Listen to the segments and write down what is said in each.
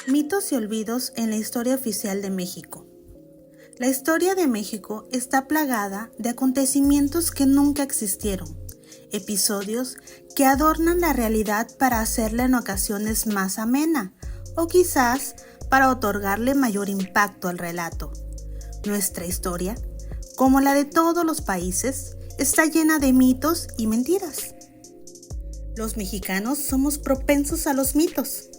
Mitos y olvidos en la historia oficial de México. La historia de México está plagada de acontecimientos que nunca existieron, episodios que adornan la realidad para hacerla en ocasiones más amena o quizás para otorgarle mayor impacto al relato. Nuestra historia, como la de todos los países, está llena de mitos y mentiras. Los mexicanos somos propensos a los mitos.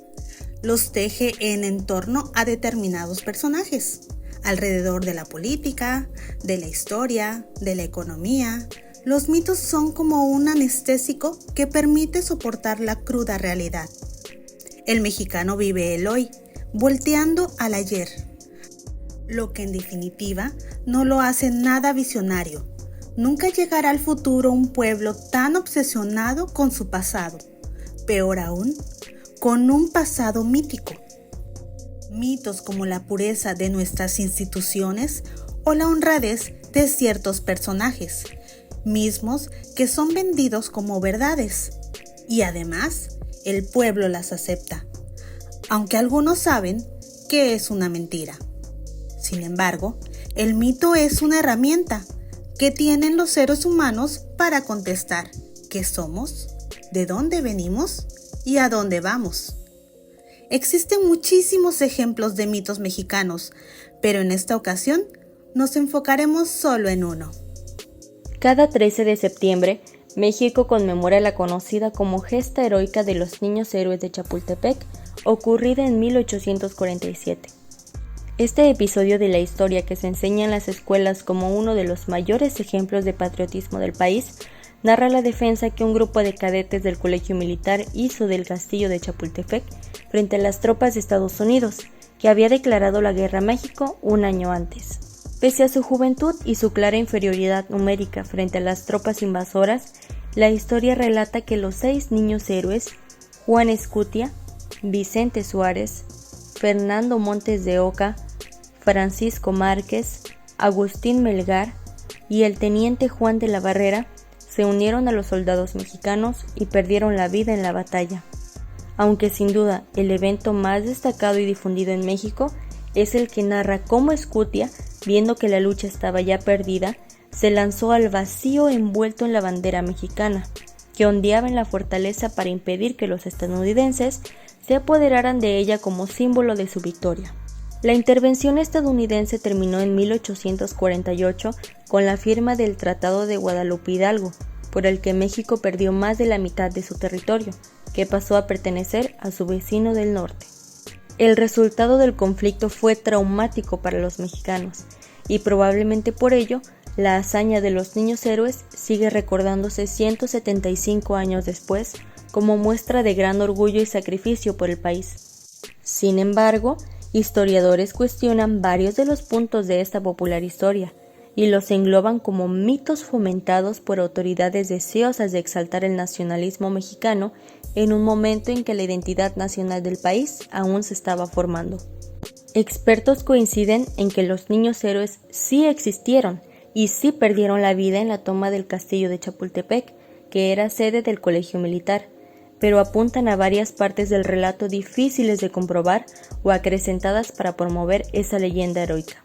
Los teje en torno a determinados personajes, alrededor de la política, de la historia, de la economía. Los mitos son como un anestésico que permite soportar la cruda realidad. El mexicano vive el hoy, volteando al ayer, lo que en definitiva no lo hace nada visionario. Nunca llegará al futuro un pueblo tan obsesionado con su pasado, peor aún, con un pasado mítico. Mitos como la pureza de nuestras instituciones o la honradez de ciertos personajes, mismos que son vendidos como verdades, y además el pueblo las acepta, aunque algunos saben que es una mentira. Sin embargo, el mito es una herramienta que tienen los seres humanos para contestar qué somos, de dónde venimos y a dónde vamos. Existen muchísimos ejemplos de mitos mexicanos, pero en esta ocasión nos enfocaremos solo en uno. Cada 13 de septiembre, México conmemora la conocida como Gesta Heroica de los Niños Héroes de Chapultepec, ocurrida en 1847. Este episodio de la historia, que se enseña en las escuelas como uno de los mayores ejemplos de patriotismo del país, narra la defensa que un grupo de cadetes del Colegio Militar hizo del castillo de Chapultepec frente a las tropas de Estados Unidos, que había declarado la guerra a México un año antes. Pese a su juventud y su clara inferioridad numérica frente a las tropas invasoras, la historia relata que los 6 niños héroes, Juan Escutia, Vicente Suárez, Fernando Montes de Oca, Francisco Márquez, Agustín Melgar y el teniente Juan de la Barrera, se unieron a los soldados mexicanos y perdieron la vida en la batalla. Aunque sin duda el evento más destacado y difundido en México es el que narra cómo Escutia, viendo que la lucha estaba ya perdida, se lanzó al vacío envuelto en la bandera mexicana, que ondeaba en la fortaleza para impedir que los estadounidenses se apoderaran de ella como símbolo de su victoria. La intervención estadounidense terminó en 1848 con la firma del Tratado de Guadalupe Hidalgo, por el que México perdió más de la mitad de su territorio, que pasó a pertenecer a su vecino del norte. El resultado del conflicto fue traumático para los mexicanos, y probablemente por ello, la hazaña de los niños héroes sigue recordándose 175 años después como muestra de gran orgullo y sacrificio por el país. Sin embargo, historiadores cuestionan varios de los puntos de esta popular historia y los engloban como mitos fomentados por autoridades deseosas de exaltar el nacionalismo mexicano en un momento en que la identidad nacional del país aún se estaba formando. Expertos coinciden en que los niños héroes sí existieron y sí perdieron la vida en la toma del castillo de Chapultepec, que era sede del Colegio Militar, pero apuntan a varias partes del relato difíciles de comprobar o acrecentadas para promover esa leyenda heroica.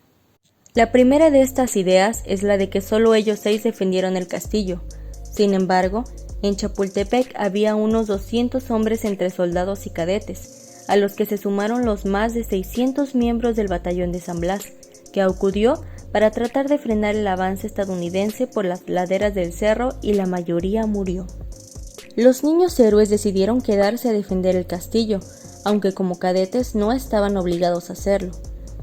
La primera de estas ideas es la de que solo ellos 6 defendieron el castillo. Sin embargo, en Chapultepec había unos 200 hombres entre soldados y cadetes, a los que se sumaron los más de 600 miembros del batallón de San Blas, que acudió para tratar de frenar el avance estadounidense por las laderas del cerro, y la mayoría murió. Los niños héroes decidieron quedarse a defender el castillo, aunque como cadetes no estaban obligados a hacerlo.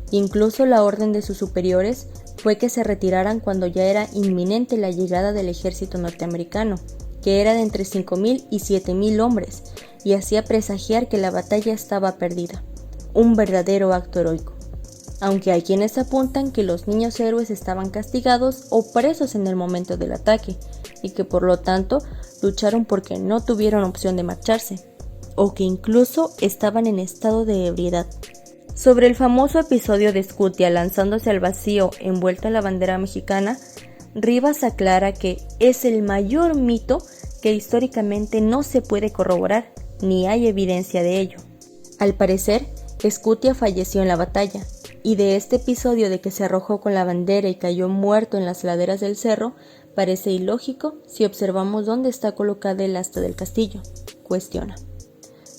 Incluso la orden de sus superiores fue que se retiraran cuando ya era inminente la llegada del ejército norteamericano, que era de entre 5,000 y 7,000 hombres, y hacía presagiar que la batalla estaba perdida. Un verdadero acto heroico. Aunque hay quienes apuntan que los niños héroes estaban castigados o presos en el momento del ataque, y que por lo tanto lucharon porque no tuvieron opción de marcharse, o que incluso estaban en estado de ebriedad. Sobre el famoso episodio de Escutia lanzándose al vacío envuelto en la bandera mexicana, Rivas aclara que es el mayor mito que históricamente no se puede corroborar, ni hay evidencia de ello. Al parecer, Scutia falleció en la batalla, y de este episodio de que se arrojó con la bandera y cayó muerto en las laderas del cerro, parece ilógico si observamos dónde está colocada el asta del castillo, cuestiona.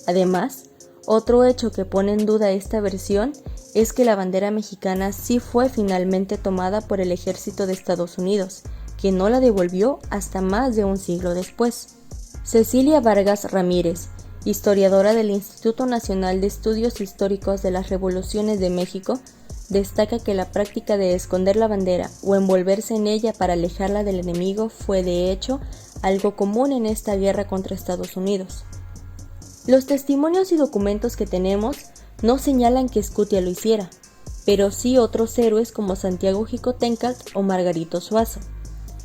Además, otro hecho que pone en duda esta versión es que la bandera mexicana sí fue finalmente tomada por el ejército de Estados Unidos, que no la devolvió hasta más de un siglo después. Cecilia Vargas Ramírez, historiadora del Instituto Nacional de Estudios Históricos de las Revoluciones de México, destaca que la práctica de esconder la bandera o envolverse en ella para alejarla del enemigo fue de hecho algo común en esta guerra contra Estados Unidos. Los testimonios y documentos que tenemos no señalan que Scutia lo hiciera, pero sí otros héroes como Santiago Xicoténcatl o Margarito Zuazo.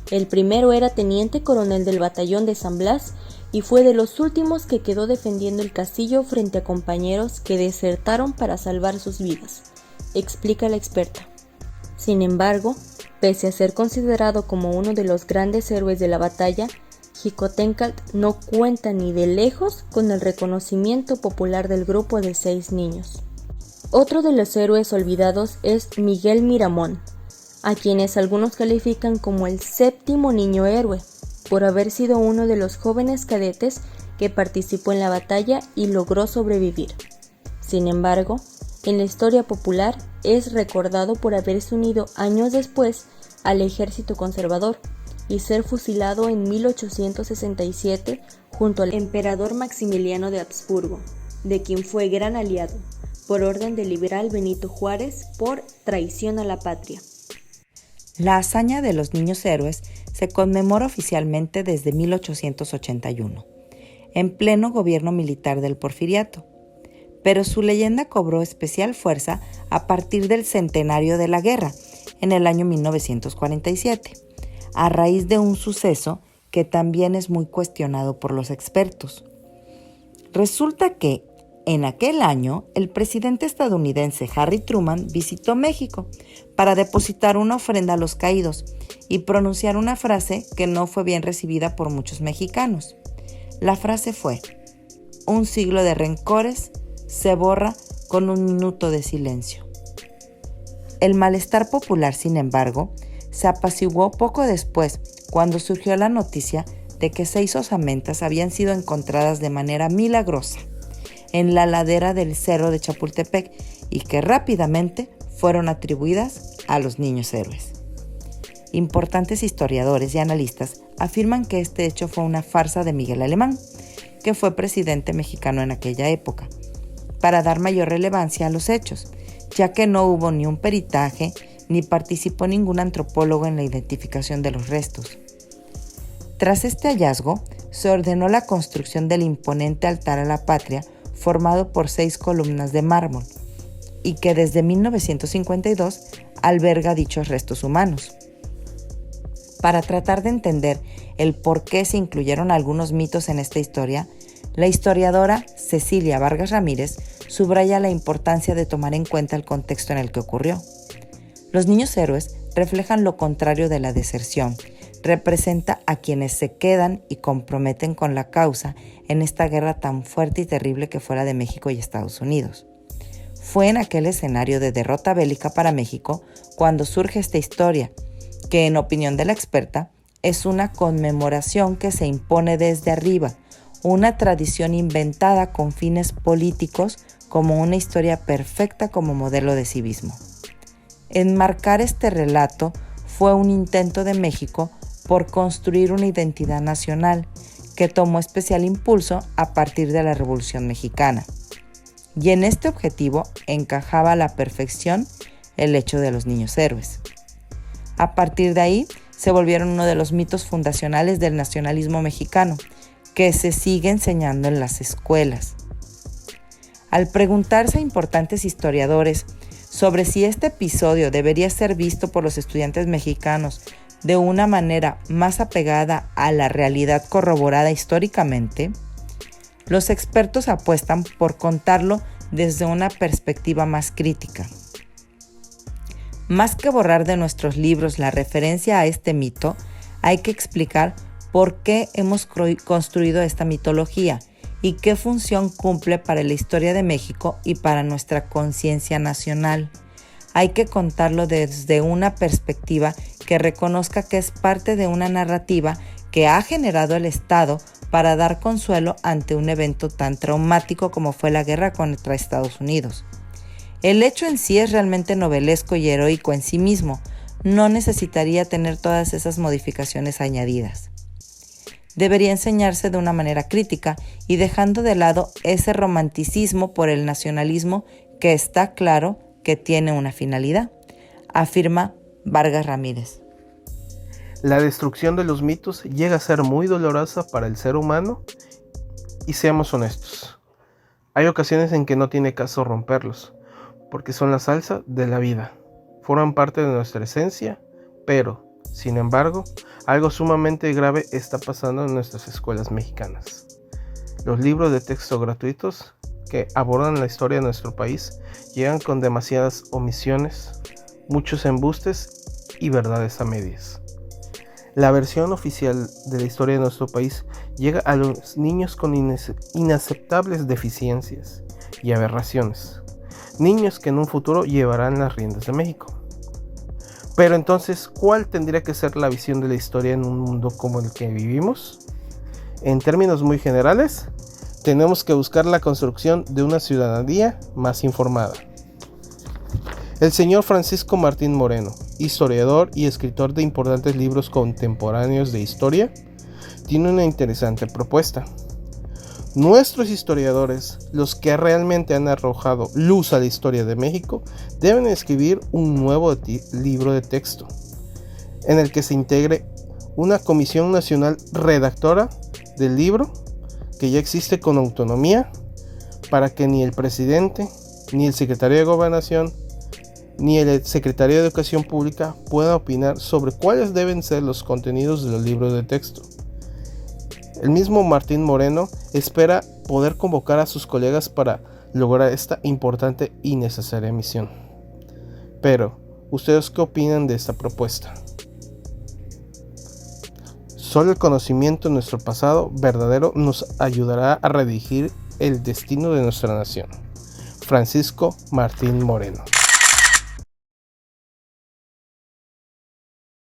El primero era teniente coronel del batallón de San Blas y fue de los últimos que quedó defendiendo el castillo frente a compañeros que desertaron para salvar sus vidas, explica la experta. Sin embargo, pese a ser considerado como uno de los grandes héroes de la batalla, Xicoténcatl no cuenta ni de lejos con el reconocimiento popular del grupo de 6 niños. Otro de los héroes olvidados es Miguel Miramón, a quienes algunos califican como el 7º niño héroe, por haber sido uno de los jóvenes cadetes que participó en la batalla y logró sobrevivir. Sin embargo, en la historia popular es recordado por haberse unido años después al ejército conservador y ser fusilado en 1867 junto al emperador Maximiliano de Habsburgo, de quien fue gran aliado, por orden del liberal Benito Juárez por traición a la patria. La hazaña de los niños héroes se conmemora oficialmente desde 1881, en pleno gobierno militar del Porfiriato, pero su leyenda cobró especial fuerza a partir del centenario de la guerra, en el año 1947, a raíz de un suceso que también es muy cuestionado por los expertos. Resulta que, en aquel año, el presidente estadounidense Harry Truman visitó México para depositar una ofrenda a los caídos y pronunciar una frase que no fue bien recibida por muchos mexicanos. La frase fue: "Un siglo de rencores se borra con un minuto de silencio". El malestar popular, sin embargo, se apaciguó poco después, cuando surgió la noticia de que 6 osamentas habían sido encontradas de manera milagrosa en la ladera del cerro de Chapultepec y que rápidamente fueron atribuidas a los niños héroes. Importantes historiadores y analistas afirman que este hecho fue una farsa de Miguel Alemán, que fue presidente mexicano en aquella época, para dar mayor relevancia a los hechos, ya que no hubo ni un peritaje ni participó ningún antropólogo en la identificación de los restos. Tras este hallazgo, se ordenó la construcción del imponente altar a la patria formado por 6 columnas de mármol y que desde 1952 alberga dichos restos humanos. Para tratar de entender el por qué se incluyeron algunos mitos en esta historia, la historiadora Cecilia Vargas Ramírez subraya la importancia de tomar en cuenta el contexto en el que ocurrió. Los niños héroes reflejan lo contrario de la deserción, representa a quienes se quedan y comprometen con la causa en esta guerra tan fuerte y terrible que fue la de México y Estados Unidos. Fue en aquel escenario de derrota bélica para México cuando surge esta historia, que en opinión de la experta es una conmemoración que se impone desde arriba, una tradición inventada con fines políticos como una historia perfecta como modelo de civismo. Enmarcar este relato fue un intento de México por construir una identidad nacional que tomó especial impulso a partir de la Revolución Mexicana. Y en este objetivo encajaba a la perfección el hecho de los niños héroes. A partir de ahí se volvieron uno de los mitos fundacionales del nacionalismo mexicano, que se sigue enseñando en las escuelas. Al preguntarse a importantes historiadores sobre si este episodio debería ser visto por los estudiantes mexicanos de una manera más apegada a la realidad corroborada históricamente, los expertos apuestan por contarlo desde una perspectiva más crítica. Más que borrar de nuestros libros la referencia a este mito, hay que explicar por qué hemos construido esta mitología y qué función cumple para la historia de México y para nuestra conciencia nacional. Hay que contarlo desde una perspectiva que reconozca que es parte de una narrativa que ha generado el Estado para dar consuelo ante un evento tan traumático como fue la guerra contra Estados Unidos. El hecho en sí es realmente novelesco y heroico en sí mismo, no necesitaría tener todas esas modificaciones añadidas. Debería enseñarse de una manera crítica y dejando de lado ese romanticismo por el nacionalismo que está claro que tiene una finalidad, afirma Vargas Ramírez. La destrucción de los mitos llega a ser muy dolorosa para el ser humano y seamos honestos. Hay ocasiones en que no tiene caso romperlos, porque son la salsa de la vida. Forman parte de nuestra esencia, pero, sin embargo, algo sumamente grave está pasando en nuestras escuelas mexicanas. Los libros de texto gratuitos que abordan la historia de nuestro país llegan con demasiadas omisiones, muchos embustes y verdades a medias. La versión oficial de la historia de nuestro país llega a los niños con inaceptables deficiencias y aberraciones. Niños que en un futuro llevarán las riendas de México. Pero entonces, ¿cuál tendría que ser la visión de la historia en un mundo como el que vivimos? En términos muy generales, tenemos que buscar la construcción de una ciudadanía más informada. El señor Francisco Martín Moreno, historiador y escritor de importantes libros contemporáneos de historia, tiene una interesante propuesta. Nuestros historiadores, los que realmente han arrojado luz a la historia de México, deben escribir un nuevo libro de texto, en el que se integre una comisión nacional redactora del libro, que ya existe con autonomía, para que ni el presidente, ni el secretario de Gobernación, ni el secretario de Educación Pública puedan opinar sobre cuáles deben ser los contenidos de los libros de texto. El mismo Martín Moreno espera poder convocar a sus colegas para lograr esta importante y necesaria misión. Pero, ¿ustedes qué opinan de esta propuesta? Solo el conocimiento de nuestro pasado verdadero nos ayudará a redirigir el destino de nuestra nación. Francisco Martín Moreno.